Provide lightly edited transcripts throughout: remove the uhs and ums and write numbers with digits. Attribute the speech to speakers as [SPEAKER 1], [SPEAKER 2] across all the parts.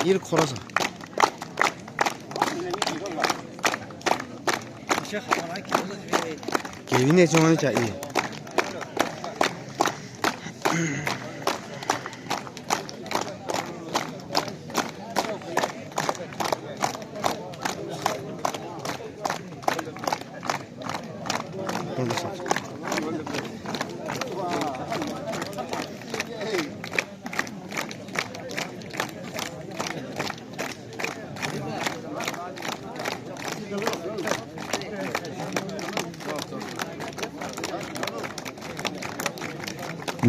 [SPEAKER 1] 일 걸어서. 개인의 정원이자 이.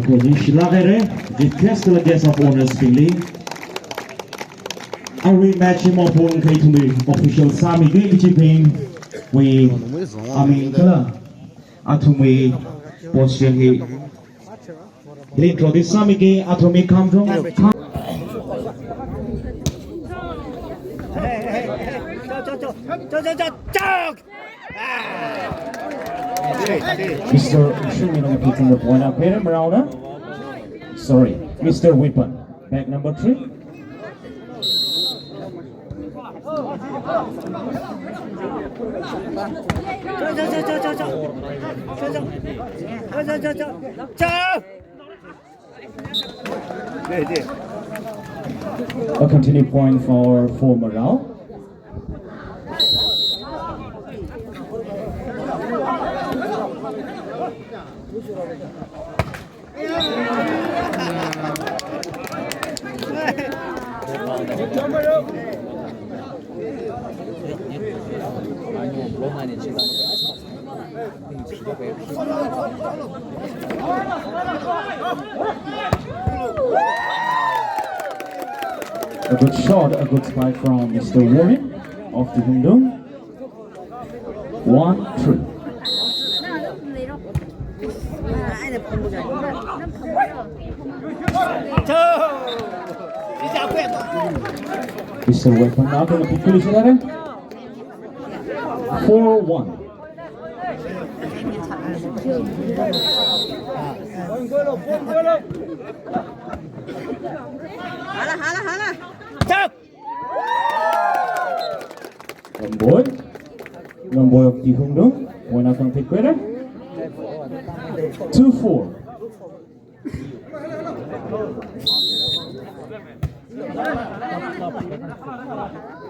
[SPEAKER 2] Jadi silakan request the guest of honors pilih. A rematch maupun kay tumi official sami game chipping we amin kala atumi position he. Ini trodi sami game atumi kamjong. Mr. Shumino taking the point up here, Marou. Sorry, Mr. Weapon. Back number 3. A continued point for Marou. A good shot, a good spike from Mr. Warren of the Hundung. 1-3. Mr. Weapon now going to pick finish there. 4-1. Nomboy of the Hundung. We're not going to pick better. 2-4.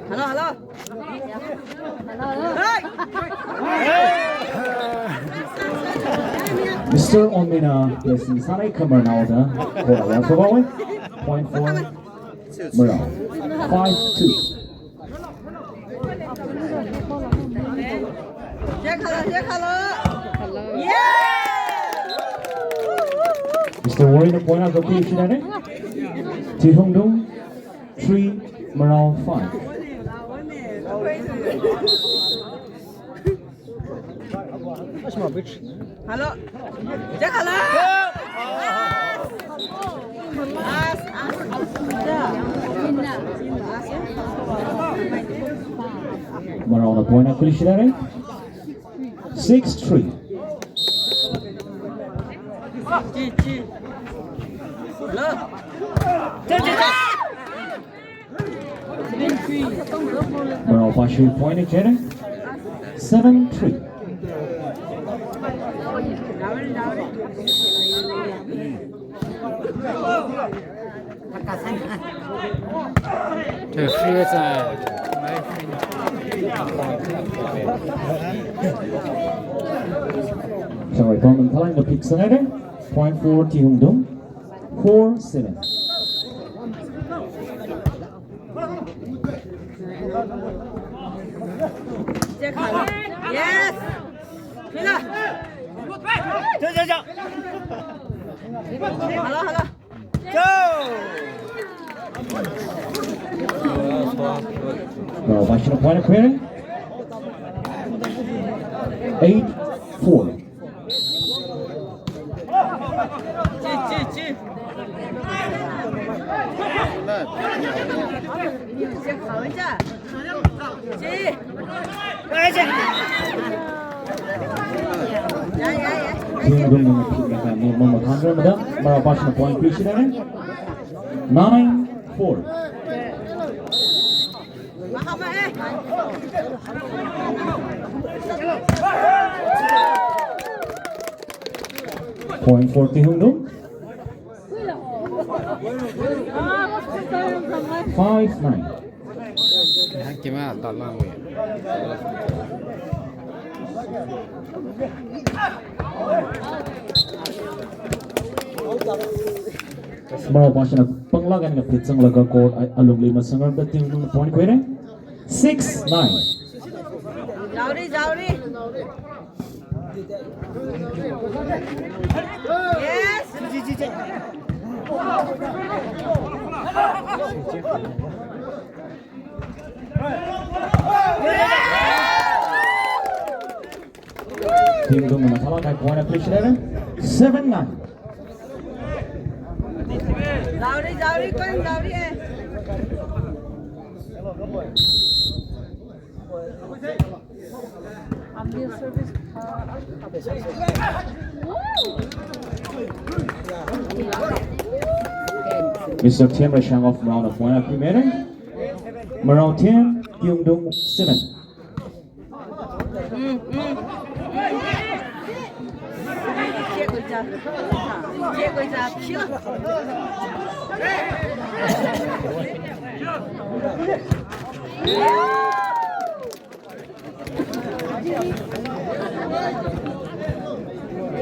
[SPEAKER 3] Hello.
[SPEAKER 2] Mr. Onmina placing Sanai Kamar now point for Marou. 5-2. Mr. Warren the point out the pitch there. Hundung 3, Marou 5.
[SPEAKER 3] Hello.
[SPEAKER 2] Marou the point out pitch there. 6-3. Marou partially point again. 7-3. Sorry, Bowman telling the pick center. Point for Hundung. 4-7.
[SPEAKER 3] Yes. Hello.
[SPEAKER 2] Well, watching a point of clearing. 8-4. Marou passing the point pitch there. 9-4. Point for Tangkhul Hundung. 5-9.
[SPEAKER 1] Gimana tolong gue?
[SPEAKER 2] Marou passion panglagan ng pitsang laga court ay along lima sangar the team ng point kwere 6-9.
[SPEAKER 3] Zauri. Yes.
[SPEAKER 2] Team Dung matala kay point appreciated 7-9.
[SPEAKER 3] Zauri kon Zauri
[SPEAKER 2] Mr. Tim Rashang of round of point appreciated. Marou 10, Tangkhul Hundung 7.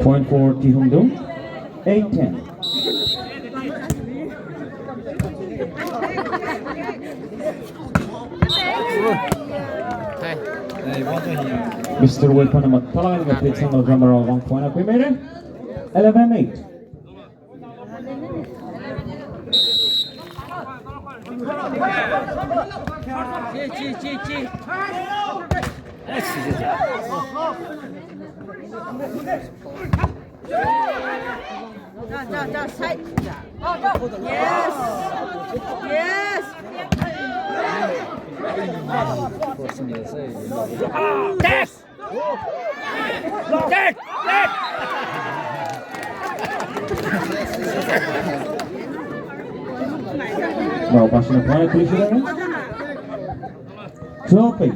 [SPEAKER 2] Point for Tangkhul Hundung 8-10. Mr. Weapon naman talaga nag-update sa mga drummer of 1 point appreciated 11-8.
[SPEAKER 3] 자, 사이. Yes.
[SPEAKER 2] Marou passion ng point appreciated 12-8.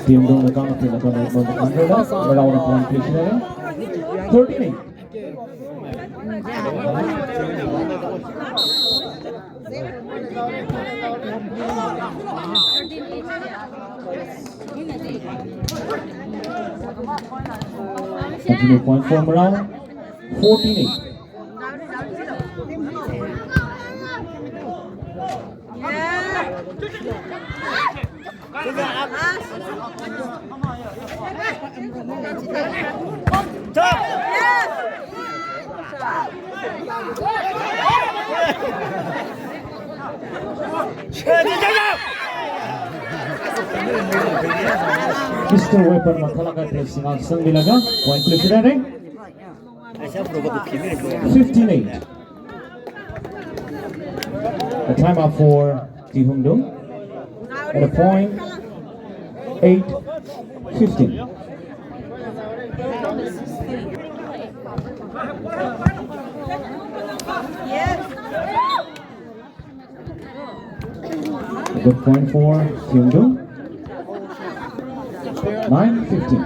[SPEAKER 2] Team Dung nagkakapit na ito na ito ng underdog. Marou ng point appreciated 13-8. Continue point for Marou 14-8. Mr. Weapon matalaga dressing ang isang nilaga. Point appreciated 15-8. A timeout for Tangkhul Hundung at a point 8-15. Good point for Tangkhul Hundung 9-15.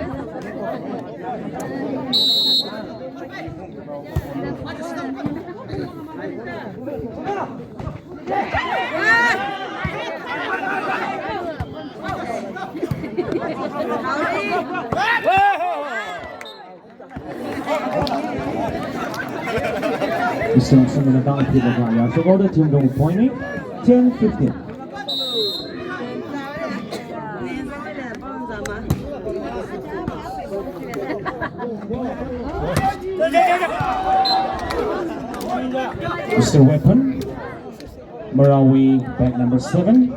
[SPEAKER 2] Isang sumunatang pinagaya. So all the Tangkhul Hundung pointing 10-15. Mr. Weapon, Marou bank number 7.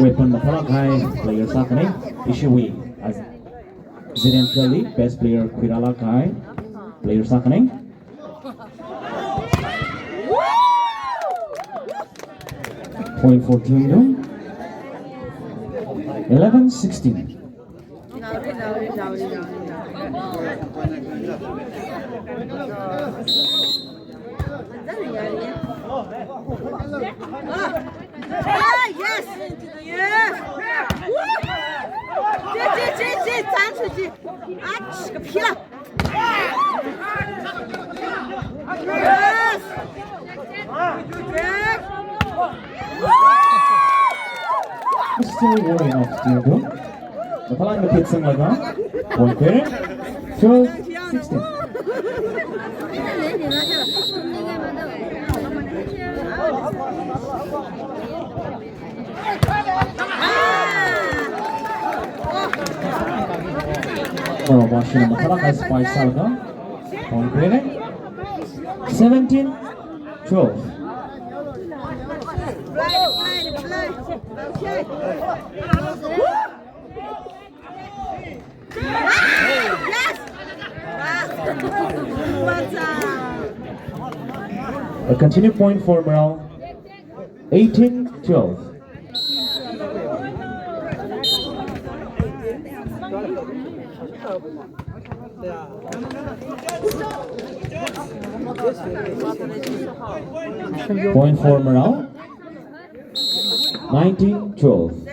[SPEAKER 2] Weapon Mapalakay, player Sakane, Ishiwi as ZMKL best player Kwiralakai, player Sakane. Point for Tangkhul Hundung 11-16.
[SPEAKER 3] Yes! Yes! 这，站出去！啊，吃个屁了 ！Yes! Yes!
[SPEAKER 2] Still warning off Tangkhul. Matalang na pitsang laga. Point there. 12-16. Marou Washington matalang ay spice laga. Point there. 17-12. A continued point for Marou. 18-12. Point for Marou. 19-12.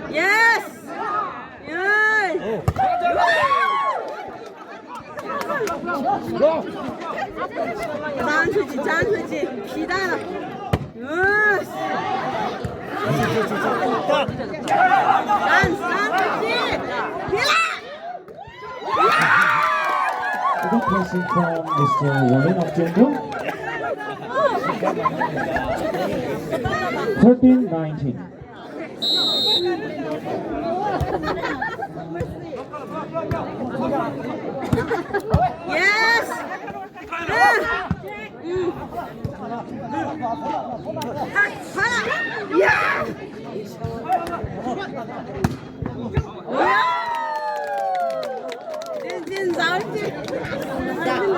[SPEAKER 3] Yes! Yes!站出去，皮蛋了。站出去，皮了。
[SPEAKER 2] Good passing from Mr. Warren of Tangkhul. 13-19.
[SPEAKER 3] Yes!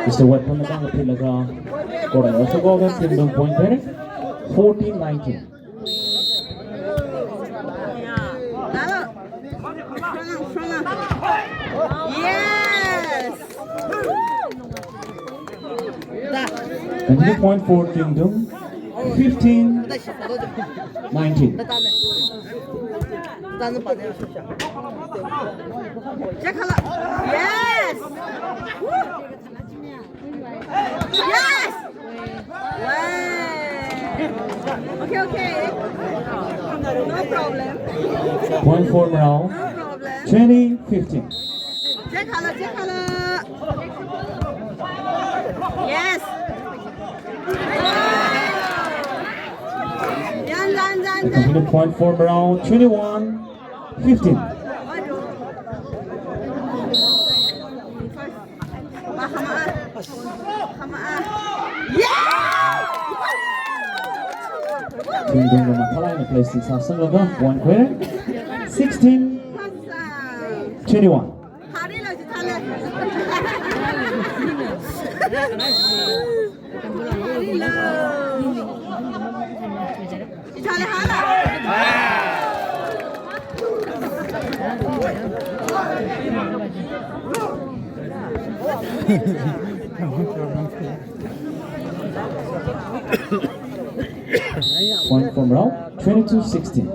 [SPEAKER 2] Mr. Weapon naman ang pilaga. Korea also go against Hundung point there. 14-19.
[SPEAKER 3] Yes!
[SPEAKER 2] Continue point for Hundung. 15-19.
[SPEAKER 3] Yes! Yes! Wow. Okay. No problem.
[SPEAKER 2] Point for Marou.
[SPEAKER 3] No problem.
[SPEAKER 2] 20-15.
[SPEAKER 3] Check color. Yes.
[SPEAKER 2] The continue point for Marou. 21-15. Hundung naman kalay na place sa laga. One clear. 16-21. Point for Marou. 22-16.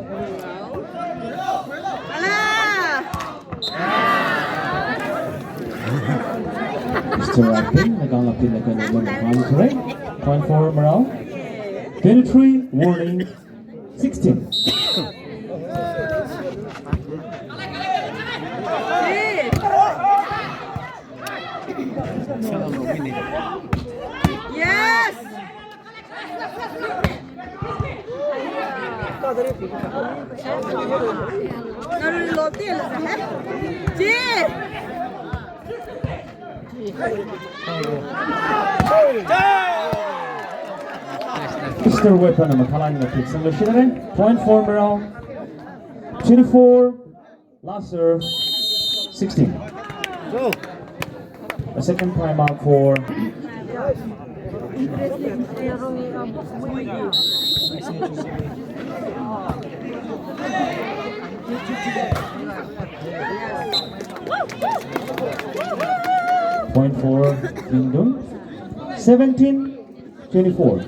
[SPEAKER 2] Mr. Rapin, nagalapin na kayo ng monitoring. Point for Marou. 23, warning, 16.
[SPEAKER 3] Yes! 너를 롯데를 해? 지!
[SPEAKER 2] Mr. Weapon naman kalay na fix ang lusyon rin. Point for Marou. 24, Last serve, 16. A second timeout for point for Hundung. 17-24.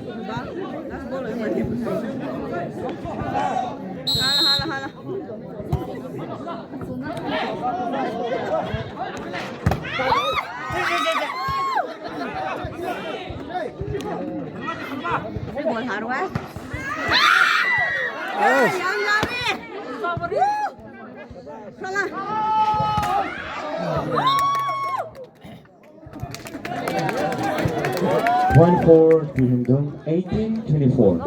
[SPEAKER 2] Point for Hundung, 18-24.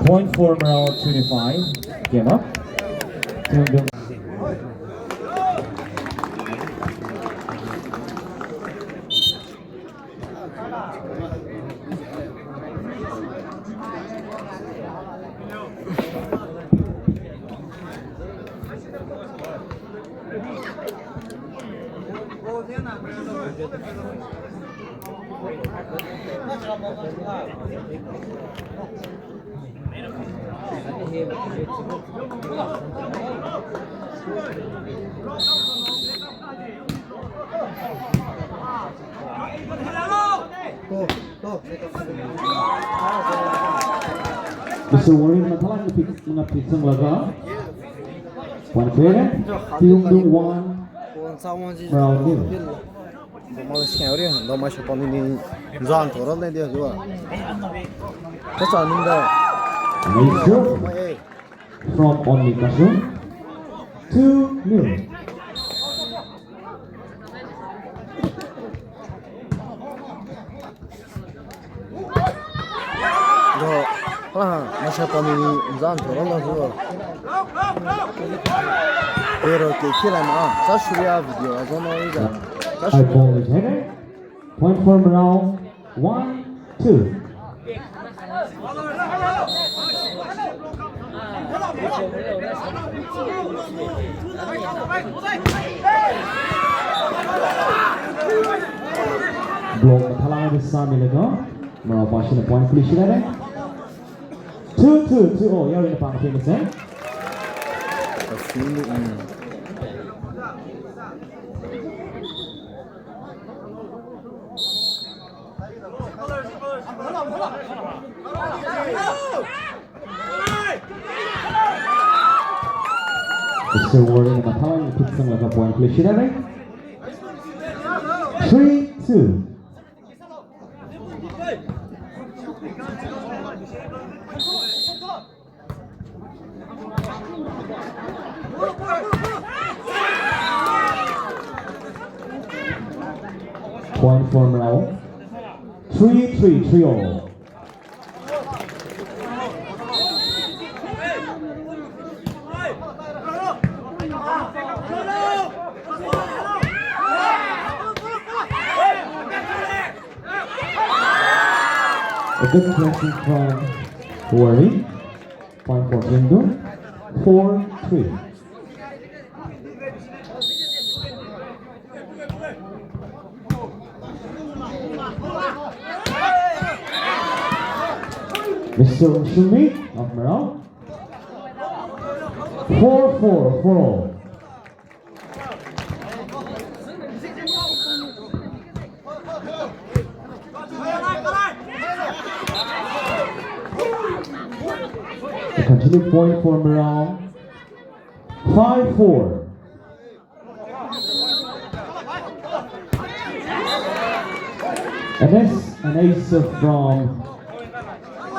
[SPEAKER 2] Point for Marou, 25. Game up. Hundung. Mr. Warren Matalan mengapit sang laga. Point clear. Hundung 1. Marou 0.
[SPEAKER 1] Mas senhor, não mais para mim já entrou lá dentro já. Tá ainda.
[SPEAKER 2] Nice from Only Kasum. 2-0.
[SPEAKER 1] Mas para mim já entrou lá já. Pero que kira na, só churia vídeo, a zona aí já.
[SPEAKER 2] I ball is headed. Point for Marou. 1-2. Block Matalan besar milaga. Marou passion point finish there. 2-2. 2-0. You're in the park famous eh? Mr. Warren Matalan put some like a point play shit 3-2. Point for Marou. 3-3. 3-0. A good pressing from Warren. Point for Hundung. 4-3. Mr. Shumi of Marou. 4-4. 4-0. Continue point for Marou. 5-4. An ace from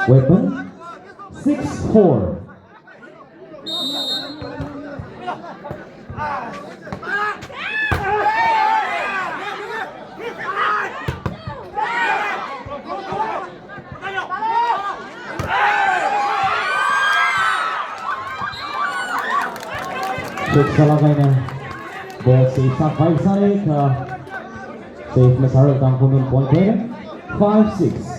[SPEAKER 2] Weapon. 6-4. Check sa lagay na Ball safe back by Sonic. Safe Lazaro Tangkhul Hundung point clear. 5-6.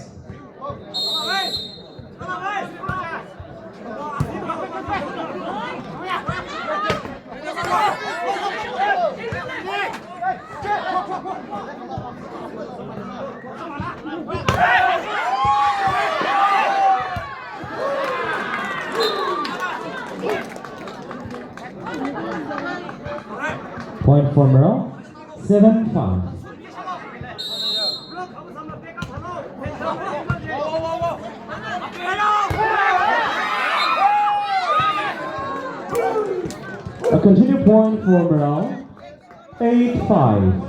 [SPEAKER 2] Point for Marou. 7-5. A continued point for Marou. 8-5.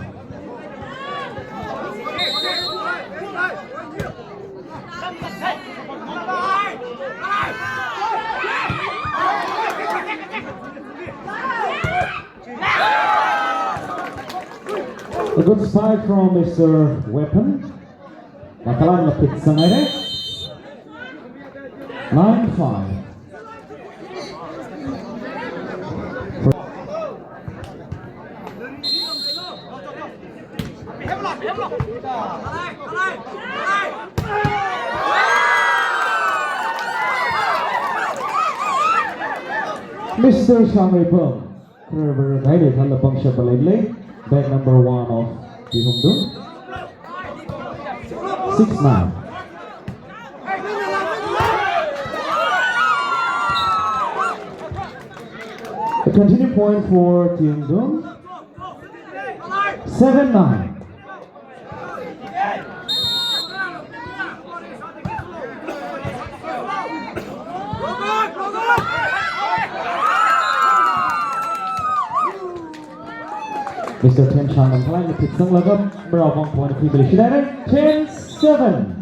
[SPEAKER 2] A good spike from Mr. Weapon. Matalan lapit sa ngayon. 9-5. Mr. Shanghai Peng, guided on the puncture politely. Bag number 1 of Hundung. 6-9. A continued point for Hundung. 7-9. Mr. Ten Shanghai Peng the pitch sang lagam Marou 1 point equally shidare 10-7.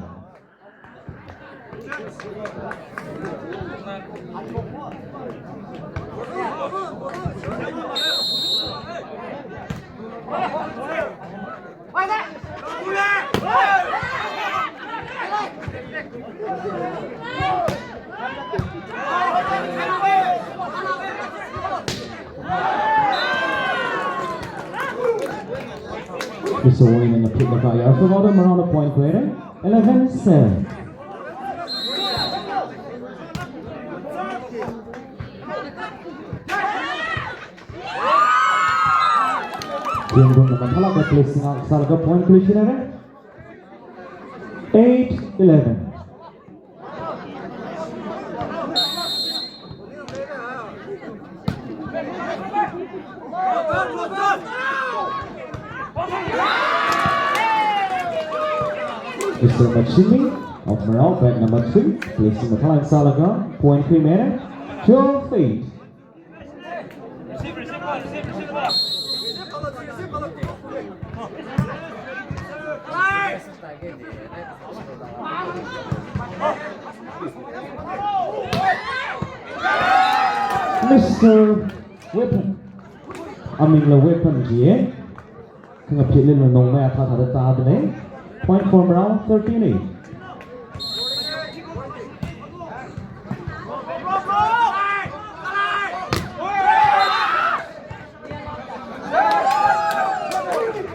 [SPEAKER 2] Mr. Wayne in the pit of Gaya for Marou around a point clear. 11-7. Hundung naman halaga placing ang salaga point clear. 8-11. Mr. Machini of Marou, bag number 3, placing the Palang Salaga, point 3 minute, 12-8. Mr. Weapon, the weapon here. Kung apit lin nong may atat ada ta adne. Point for Marou 13-8.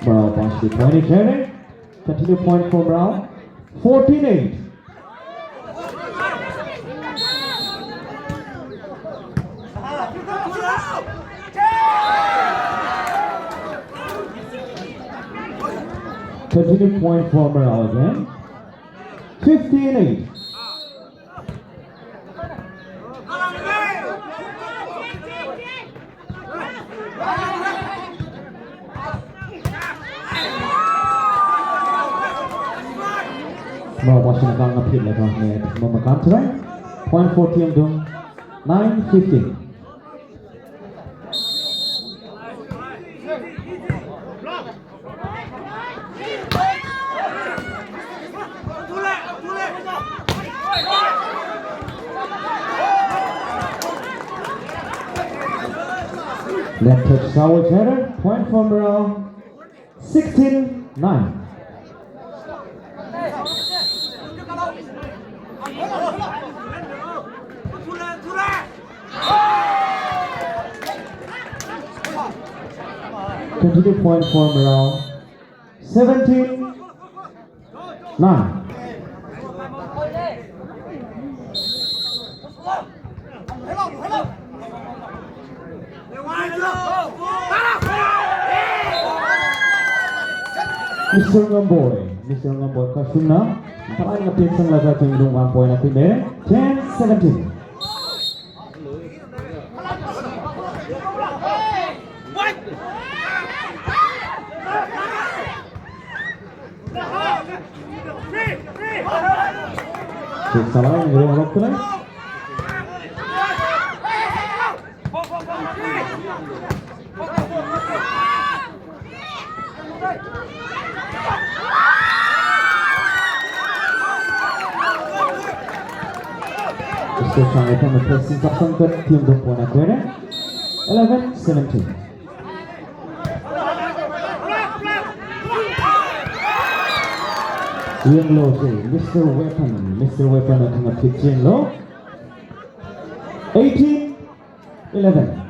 [SPEAKER 2] Marou pass to point carry. Continue point for Marou 14-8. Continue point for Marou again. 15-8. Marou watching the gang appeal like a moment today. Point for Hundung. 9-15. Left touch Sawage header, point for Marou, 16-9. continue point for Marou. 17-9. Mr. Ngamboy Kasuna. Talang ngapit sang laga cenderung 1 point at the 10-17. Salah yang dia lock tonight. Sekarang itu pressing pasang ke tim depan ada 11-17. Yang low Mr. Weapon tengah pitching low. 18-11.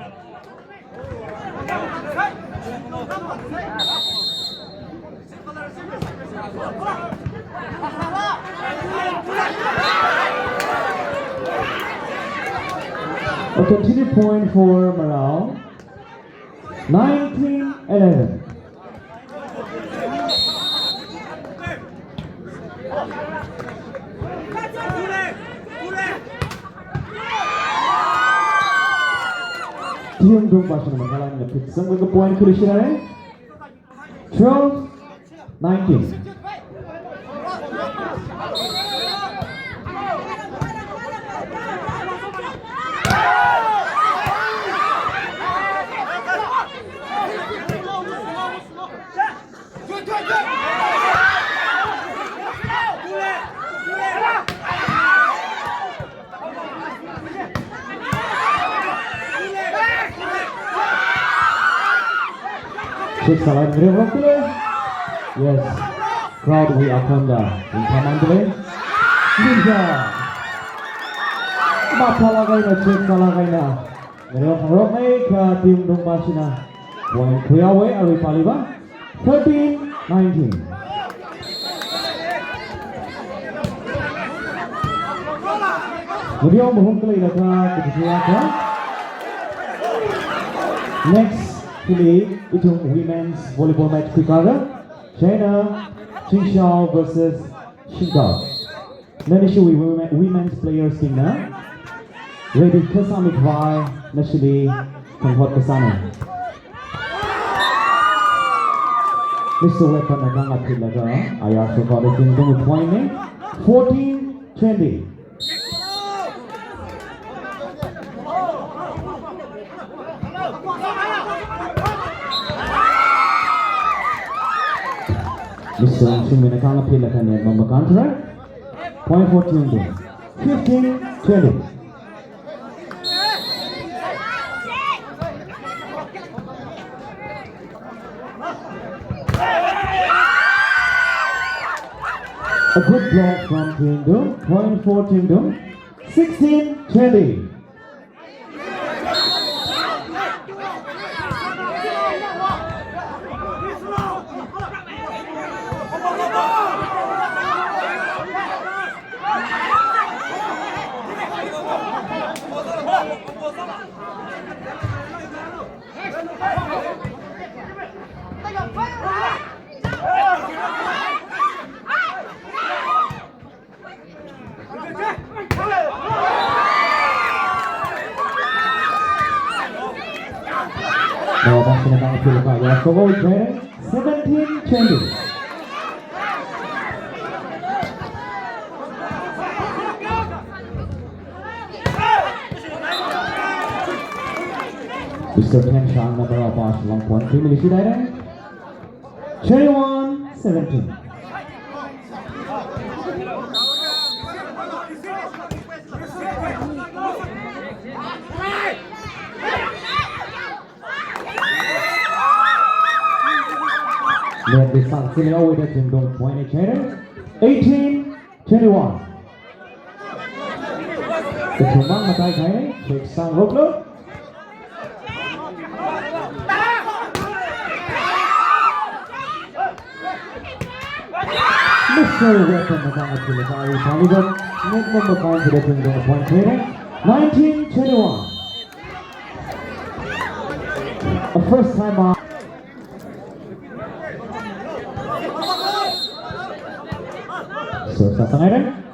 [SPEAKER 2] A continued point for Marou. 19-11. Tiung dong pasang mengalang ngepit sang ke point kulisirane 12-19. Salah ngeri waktu yes, crowd we akanda in Tamandle. Ninja. Mata lagai na check lagai na. Ngeri waktu ke tim Dumbasina. Point kuyawe ari paliba 13-19. Kemudian mohon kelai laka ketika next kali itu women's volleyball match Chicago, China, Qingxiao versus Xingdao. Nanti women's players timnya ready kesamit vai nanti konfort kesana. Mr. Weapon agak ngapit laga, ayah suka ada tinggal point ni 14-20. Mr. Sumina kang apil akan yang membekantra point 14 15-20. A good block from Hundung, point 14 16-20. Masih nak ambil kaya, so go 17-20. Mr. Tangkhul number of us long point 3 milisi direct 21-17. Lihat di sanksi awal dari Hundung point China 18-21. Kecumang matai kaya cek sang roklo. Missile weapon na kang pilakari Volleyball. Net mo point to the point here. 19-21. A first time out. So sa ngayon.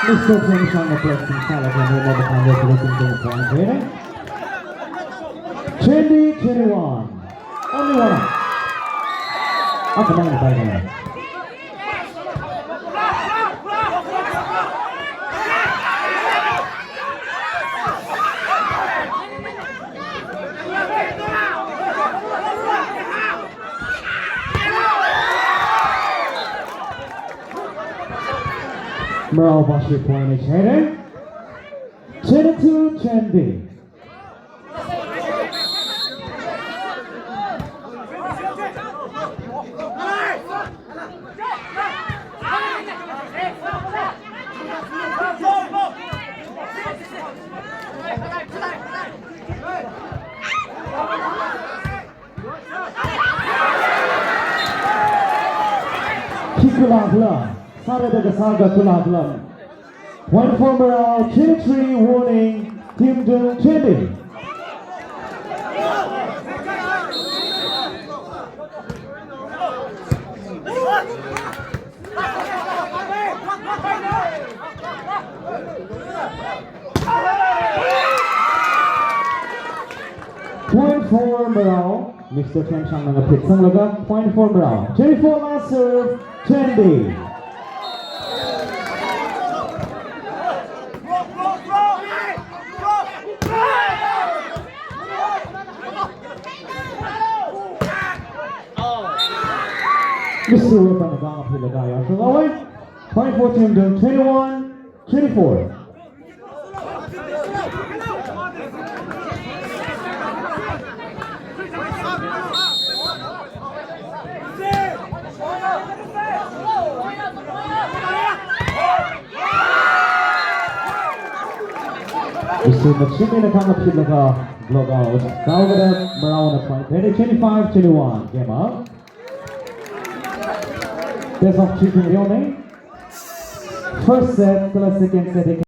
[SPEAKER 2] Mr. James on the collecting salad and we'll never find out looking to the point here. 20-21. Only one. Up and down the ball. Marou Bashi point is headed. 22-20. Kikula. Sarada Saga Kulabla. Point for Marou, 2-3 warning, Team Dung 20. Point for Marou, Mr. Chen Chang Nanga Pit Sanglaga, point for Marou. 24 last serve, 20. Mr. Weapon again up the guy after the way. Point for Team Dung 21-24. Mr. Machine na kang apil na block out. Now with a Marou on a point. 25-21. Game out. Best of 3 First set, plus second set.